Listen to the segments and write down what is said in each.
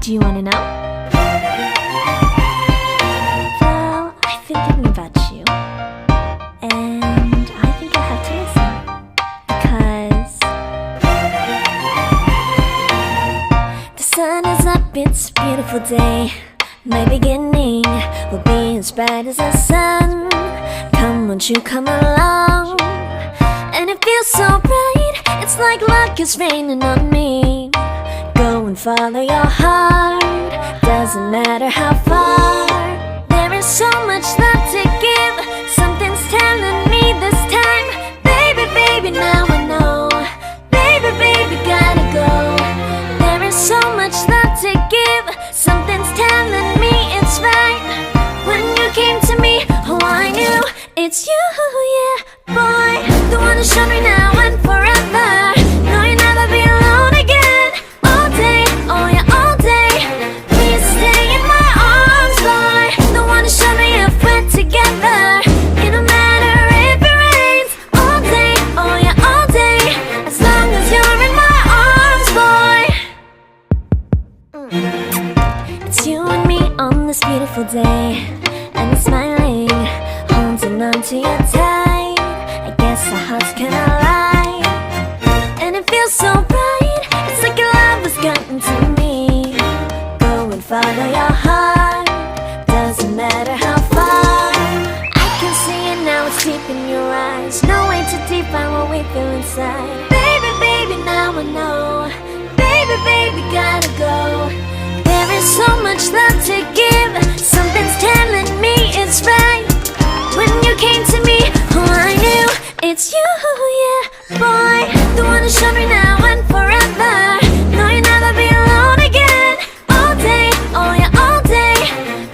Do you wanna know? Well, I've been thinking about you, and I think you'll have to listen. Because the sun is up, it's a beautiful day. My beginning will be as bright as the sun. Come, won't you come along? And it feels so bright, it's like luck is raining on me. Go and follow your heart, doesn't matter how far. There is so much love to give, something's telling me this time. Baby, baby, now I know. Baby, baby, gotta go. There is so much love to give, something's telling me it's right. When you came to me, oh I knew it's you, yeah, boy. The one to show me now and forever. No, you'll never be alone again. All day, oh yeah, all day. Please stay in my arms, boy. The one to show me if we're together. It don't matter if it rains. All day, oh yeah, all day. As long as you're in my arms, boy. It's you and me on this beautiful day, and it's smiling, holding on to you tight. I guess our hearts cannot lie, and it feels so bright. It's like your love has gotten to me. Go and follow your heart, doesn't matter how far. I can see it now, it's deep in your eyes. No way to define what we feel inside. Baby, baby, now I know. Baby, baby, gotta go. There is so much love to give, something's telling me it's right. When you came to me, oh I knew it's you, yeah, boy. The one to show me now and forever. No, you'll never be alone again. All day, oh yeah, all day.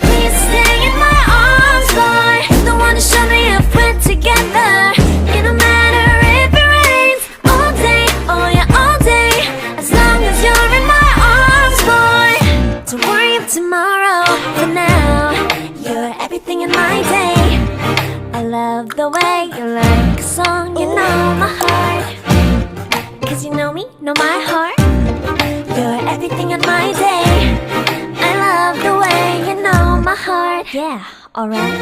Please stay in my arms, boy. The one to show me if we're together. It don't matter if it rains. All day, oh yeah, all day. As long as you're in my arms, boy. Don't worry of tomorrow, for now you're everything in my day. I love the way you like a song, you know my heart. Cause you know me, know my heart. You're everything in my day. I love the way you know my heart. Yeah, alright.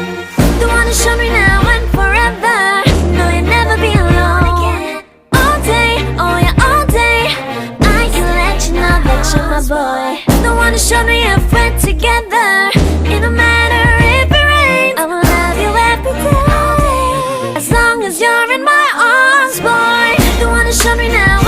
The one to show me now and forever. No, you'll never be alone again. All day, oh yeah, all day. I can let you know that you're my boy. The one to show me if we're together. It don't matter if it rains. I will love you every day. As long as you're in my arms, boy. The one to show me now